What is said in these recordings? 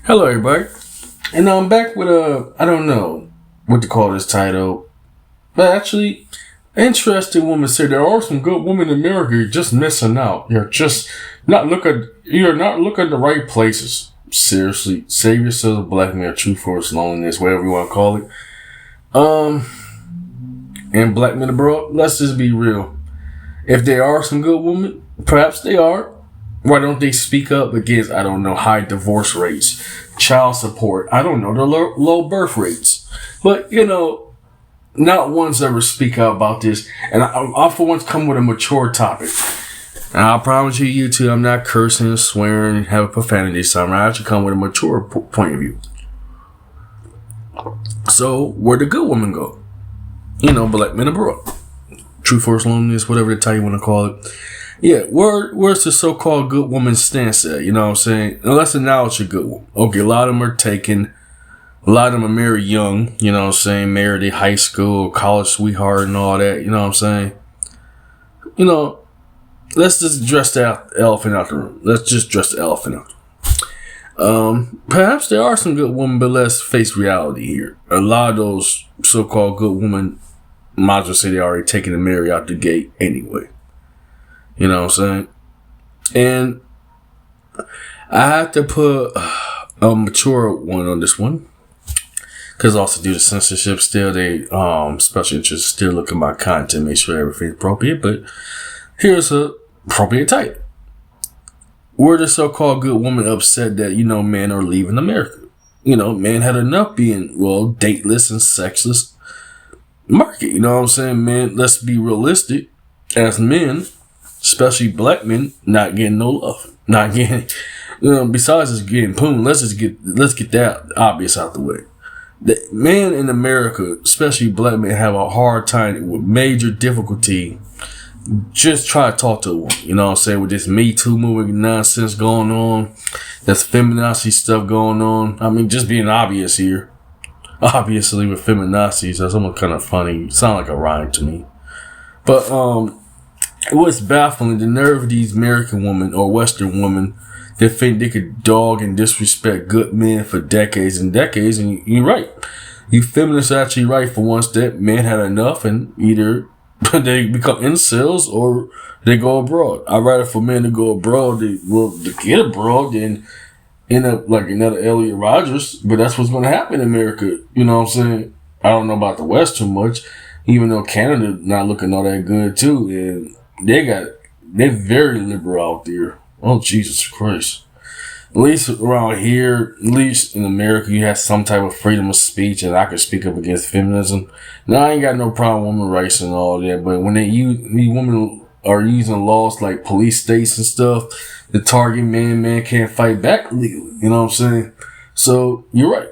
Hello, everybody, and I'm back with I don't know what to call this title, but actually, interesting woman said there are some good women in America. You're just missing out. You're not looking at the right places. Seriously, save yourself, black man, truth, force, loneliness, whatever you want to call it. And black men abroad, let's just be real. If there are some good women, perhaps they are. Why don't they speak up against, I don't know, high divorce rates, child support, I don't know, the low birth rates. But, not once ever speak out about this. And I for once come with a mature topic. And I promise you two, I'm not cursing and swearing and having profanity something. I actually come with a mature point of view. So, where the good women go? Black men abroad. True force loneliness, whatever the title you want to call it. Yeah, where's the so-called good woman stance at? You know what I'm saying? Now, let's acknowledge a good one. Okay, a lot of them are taken. A lot of them are married young. You know what I'm saying? Married a high school, college sweetheart and all that. You know what I'm saying? Let's just address the elephant out the room. Let's just address the elephant out. Perhaps there are some good women, but let's face reality here. A lot of those so-called good women, might as well say they already taken the marry out the gate anyway. You know what I'm saying? And I have to put a mature one on this one. Because also due to censorship still, they special interests still look at my content, make sure everything's appropriate. But here's a appropriate title. Were the so-called good woman upset that, men are leaving America? Men had enough being, dateless and sexless market. You know what I'm saying? Men, let's be realistic. As men, especially black men, not getting no love. Not getting, besides just getting poon, let's get that obvious out the way. The men in America, especially black men, have a hard time with major difficulty. Just try to talk to a woman. You know what I'm saying? With this Me Too movement nonsense going on, that's feminazi stuff going on. I mean, just being obvious here. Obviously, with feminazis, that's almost kind of funny. Sound like a rhyme to me. But it was baffling the nerve of these American women or Western women that think they could dog and disrespect good men for decades and decades. And you're right. You feminists are actually right for once that men had enough and either they become incels or they go abroad. I'd rather for men to go abroad, to get abroad than end up like another Elliot Rodgers. But that's what's going to happen in America. You know what I'm saying? I don't know about the West too much, even though Canada not looking all that good too. And they're very liberal out there. Oh, Jesus Christ. At least around here, at least in America, you have some type of freedom of speech and I can speak up against feminism. Now, I ain't got no problem with women rights and all that, but when these women are using laws like police states and stuff, the target man can't fight back legally. You know what I'm saying? So, you're right.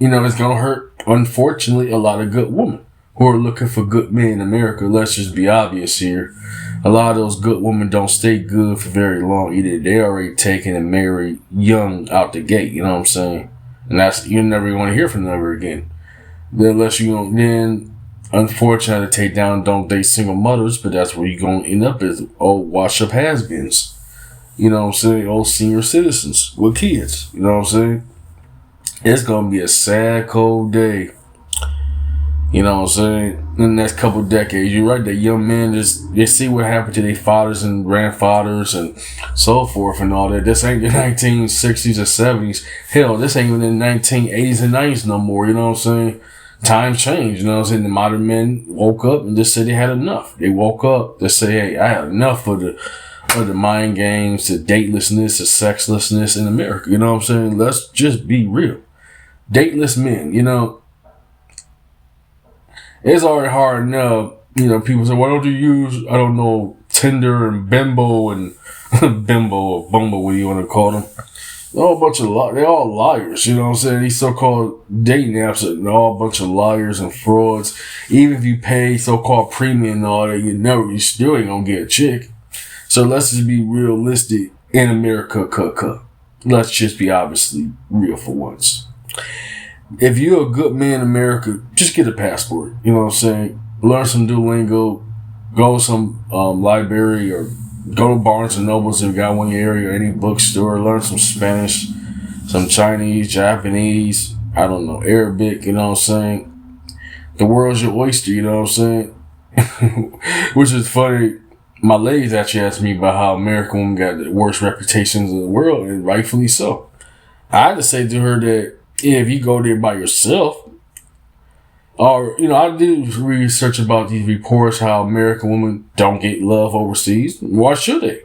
It's going to hurt, unfortunately, a lot of good women who are looking for good men in America. Let's just be obvious here. A lot of those good women don't stay good for very long either. They already taken and married young out the gate. You know what I'm saying? And that's, you never want to hear from them ever again. Unless then unfortunately to take down don't date single mothers, but that's where you're going to end up as old wash up has-beens. You know what I'm saying? Old senior citizens with kids. You know what I'm saying? It's going to be a sad, cold day. You know what I'm saying? In the next couple of decades, you're right. That young men they see what happened to their fathers and grandfathers and so forth and all that. This ain't the 1960s or 70s. Hell, this ain't even the 1980s and 90s no more. You know what I'm saying? Times change. You know what I'm saying? The modern men woke up and just said they had enough. They woke up. They say, hey, I had enough of the mind games, the datelessness, the sexlessness in America. You know what I'm saying? Let's just be real. Dateless men, it's already hard enough. People say, why don't you use, I don't know, Tinder and Bimbo and Bimbo or Bumble, what you want to call them. They're all a bunch of they're all liars. You know what I'm saying? These so-called dating apps are all a bunch of liars and frauds. Even if you pay so-called premium and all that, you still ain't gonna get a chick. So let's just be realistic in America. Let's just be obviously real for once. If you're a good man in America, just get a passport. You know what I'm saying? Learn some Duolingo, go to some library or go to Barnes and Nobles if you got one in your area or any bookstore, learn some Spanish. some Chinese, Japanese, I don't know, Arabic, you know what I'm saying? The world's your oyster, you know what I'm saying? Which is funny. My ladies actually asked me about how American women got the worst reputations in the world, and rightfully so. I had to say to her that if you go there by yourself, or, you know, I did research about these reports how American women don't get love overseas. Why should they?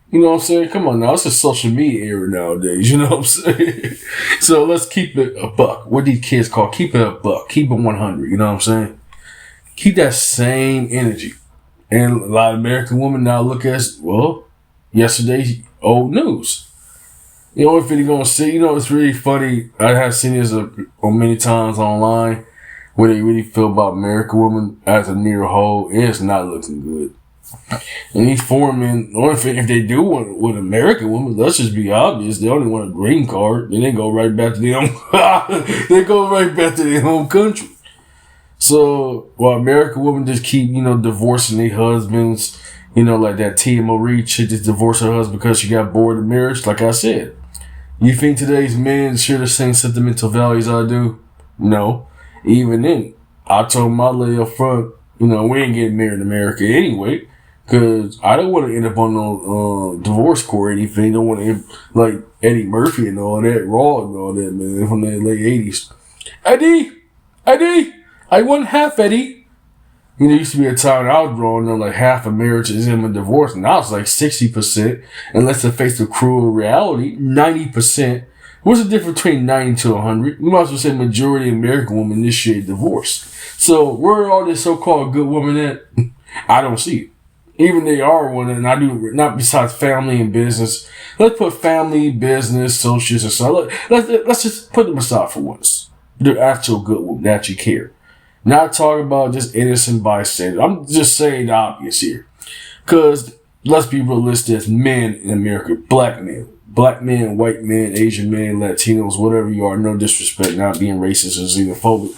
You know what I'm saying? Come on now, it's a social media era nowadays, you know what I'm saying? So let's keep it a buck. What these kids call keep it a buck. Keep it 100, you know what I'm saying? Keep that same energy. And a lot of American women now look at, well, yesterday's old news. You know, if you're going to see, you know, it's really funny. I have seen this many times online where they really feel about American women as a near whole. It's not looking good. And these foreign, or if they do want with American women, let's just be obvious. They only want a green card. Then they go right back to their home country. So, while American women just keep, you know, divorcing their husbands, you know, like that Tia Marie chick just divorced her husband because she got bored of marriage, like I said. You think today's men share the same sentimental values I do? No. Even then, I told my lady up front, you know, we ain't getting married in America anyway, because I don't want to end up on no divorce court or anything. Don't want to end like Eddie Murphy and all that, Raw and all that, man, from the late 80s. Eddie! I want half, Eddie. You know, there used to be a time I was growing up, like half of marriages in a divorce. Now it's like 60%. And let's face the cruel reality, 90%. What's the difference between 90 to 100? We might as well say majority of American women initiate divorce. So where are all this so-called good women at? I don't see it. Even they are one, and I do not besides family and business. Let's put family, business, associates aside. Let's just put them aside for once. They're actual good women that actually care. Not talking about just innocent bystanders. I'm just saying the obvious here. Because let's be realistic as men in America, black men, white men, Asian men, Latinos, whatever you are, no disrespect, not being racist or xenophobic.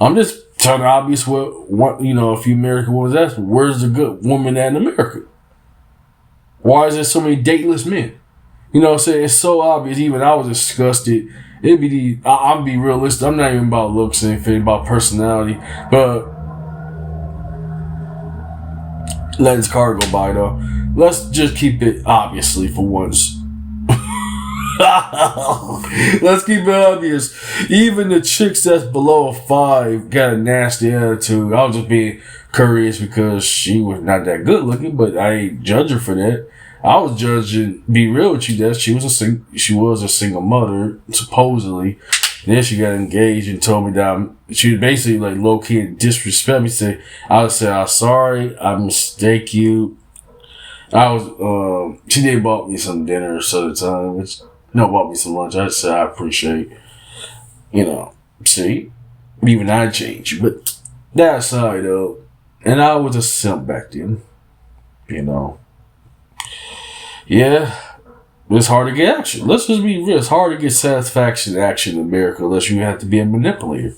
I'm just telling the obvious what you know, a few American women ask, where's the good woman at in America? Why is there so many dateless men? You know what I'm saying? It's so obvious. Even I was disgusted. I'll be realistic. I'm not even about looks or anything, about personality. But let this car go by though. Let's just keep it obviously for once. Let's keep it obvious. Even the chicks that's below a 5 got a nasty attitude. I was just being curious because she was not that good looking, but I ain't judge her for that. I was judging, be real with you, that she was a single mother, supposedly. And then she got engaged and told me that she was basically like low key and disrespect me. I said, I'm sorry, I mistake you. She did bought me some dinner some of the time, bought me some lunch. I said, I appreciate, you know, see, even I changed. But that aside though, and I was a simp back then, you know. Yeah, it's hard to get action. Let's just be real. It's hard to get satisfaction action in America unless you have to be a manipulator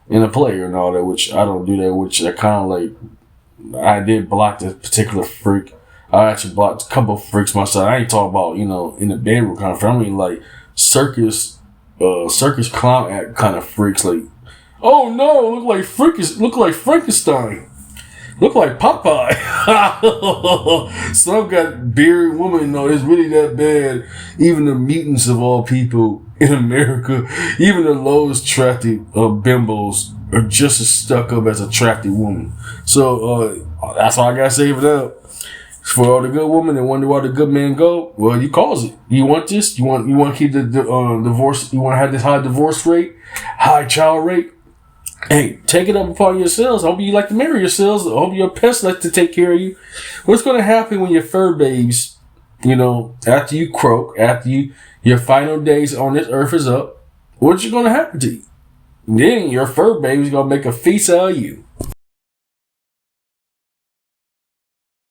and a player and all that, which I don't do that, which I kind of like, I did block this particular freak. I actually blocked a couple of freaks myself. I ain't talking about, you know, in the bedroom kind of freak. I mean, like circus clown act kind of freaks. Like, oh no, look like Frankenstein. Look like Popeye. Some got bearded woman, though. It's really that bad. Even the mutants of all people in America, even the lowest attractive bimbos are just as stuck up as attractive women. So that's all I gotta say for that. For all the good women that wonder why the good men go, well, you cause it. You want this? You want to keep the divorce? You want to have this high divorce rate, high child rate? Hey, take it up upon yourselves. I hope you like to marry yourselves. I hope your pets like to take care of you. What's going to happen when your fur babes, you know, after you croak, after your final days on this earth is up, what's going to happen to you? Then your fur baby's going to make a feast out of you.